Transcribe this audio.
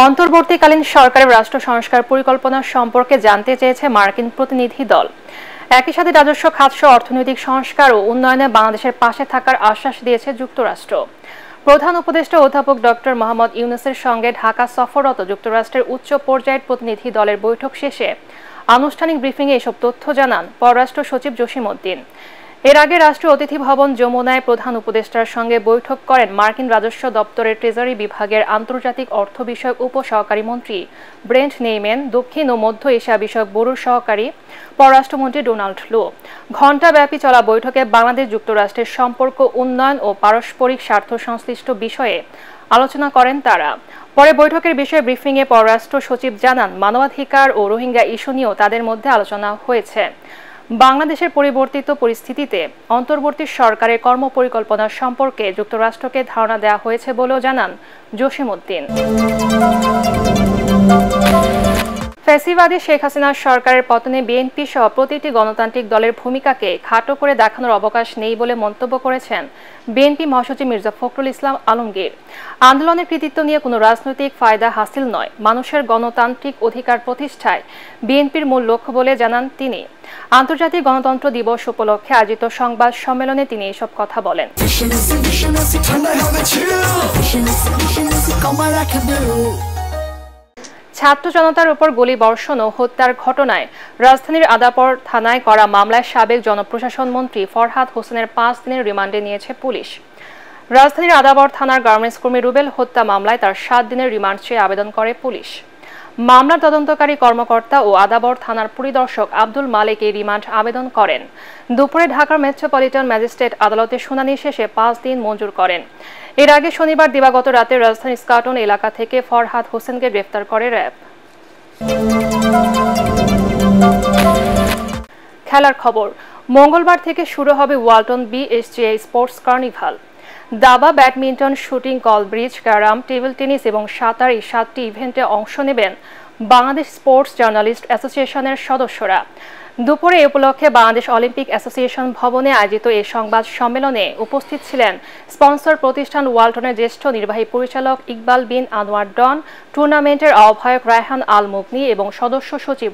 অন্তর্বর্তীকালীন সরকারের রাষ্ট্র সংস্কার পরিকল্পনা সম্পর্কে জানতে চেয়েছে মার্কিন প্রতিনিধি দল। একই সাথে রাজস্ব খাতসহ অর্থনৈতিক সংস্কার ও উন্নয়নে বাংলাদেশের পাশে থাকার আশ্বাস দিয়েছে যুক্তরাষ্ট্র। প্রধান উপদেষ্টা অধ্যাপক ডক্টর মোহাম্মদ ইউনূসের সঙ্গে ঢাকা সফররত যুক্তরাষ্ট্রের উচ্চ পর্যায়ের প্রতিনিধি দলের বৈঠক শেষে আনুষ্ঠানিক ব্রিফিংয়ে এসব তথ্য জানান পররাষ্ট্র সচিব জসিম উদ্দিন। এর আগে রাষ্ট্রীয় অতিথি ভবন যমুনায় প্রধান উপদেষ্টার সঙ্গে বৈঠক করেন মার্কিন রাজস্ব দপ্তরের ট্রেজারি বিভাগের আন্তর্জাতিক অর্থ বিষয়ক উপসহকারী মন্ত্রী ব্রেন্ট নেইম্যান, দক্ষিণ ও মধ্য এশিয়া বিষয়ক ব্যুরো সহকারী পররাষ্ট্রমন্ত্রী ডোনাল্ড লো। ঘণ্টাব্যাপী চলা বৈঠকে বাংলাদেশ যুক্তরাষ্ট্রের সম্পর্ক উন্নয়ন ও পারস্পরিক স্বার্থ সংশ্লিষ্ট বিষয়ে আলোচনা করেন তারা। পরে বৈঠকের বিষয়ে ব্রিফিংয়ে পররাষ্ট্র সচিব জানান, মানবাধিকার ও রোহিঙ্গা ইস্যু নিয়েও তাদের মধ্যে আলোচনা হয়েছে। বাংলাদেশের পরিবর্তিত পরিস্থিতিতে অন্তর্বর্তী সরকারের কর্মপরিকল্পনা সম্পর্কে যুক্তরাষ্ট্রকে ধারণা দেওয়া হয়েছে বলেও জানান জসিম উদ্দিন। ফ্যাসিবাদী শেখ হাসিনার সরকারের পতনে বিএনপি সহ প্রতিটি গণতান্ত্রিক দলের ভূমিকাকে খাটো করে দেখানোর অবকাশ নেই বলে মন্তব্য করেছেন বিএনপি মহাসচিব মির্জা ফখরুল ইসলাম আলমগীর। আন্দোলনের কৃতিত্ব নিয়ে কোনো রাজনৈতিক ফায়দা হাসিল নয়, মানুষের গণতান্ত্রিক অধিকার প্রতিষ্ঠায় বিএনপির মূল লক্ষ্য বলে জানান তিনি। আন্তর্জাতিক গণতন্ত্র দিবস উপলক্ষে আয়োজিত সংবাদ সম্মেলনে তিনি এসব কথা বলেন। ছাত্র জনতার উপর গুলিবর্ষণ ও হত্যার ঘটনায় রাজধানীর আদাবর থানায় করা মামলায় সাবেক জনপ্রশাসন মন্ত্রী ফরহাদ হোসেনের 5 দিনের রিমান্ডে নিয়েছে পুলিশ। রাজধানীর আদাবর থানার গার্মেন্টস কর্মী রুবেল হত্যা মামলায় তার 7 দিনের রিমান্ড চেয়ে আবেদন করে পুলিশ। মামলার তদন্তকারী কর্মকর্তা ও আদাবর থানার পরিদর্শক আব্দুল মালিক এই রিমান্ড আবেদন করেন। দুপুরে ঢাকার মেট্রোপলিটন ম্যাজিস্ট্রেট আদালতে শুনানি শেষে 5 দিন মঞ্জুর করেন। এর আগে শনিবার দিবাগত রাতে রাজধানীর স্কাটন এলাকা থেকে ফরহাদ হোসেনকে গ্রেফতার করে র্যাব। খেলার খবর, মঙ্গলবার থেকে শুরু হবে ওয়ালটন বিএসজিআই স্পোর্টস কার্নিভাল। দাবা, badminton, shooting, call bridge, carrom, table tennis এবং সাঁতার এই 7টি ইভেন্টে অংশ নেবেন বাংলাদেশ স্পোর্টস জার্নালিস্ট অ্যাসোসিয়েশনের সদস্যরা। দুপুরে এ উপলক্ষে বাংলাদেশ অলিম্পিক অ্যাসোসিয়েশন ভবনে আয়োজিত এই সংবাদ সম্মেলনে উপস্থিত ছিলেন স্পন্সর প্রতিষ্ঠান ওয়ালটনের জ্যেষ্ঠ নির্বাহী পরিচালক ইকবাল বিন আনোয়ার ডন, টুর্নামেন্টের আহ্বায়ক রায়হান আল মুগনি এবং সদস্য সচিব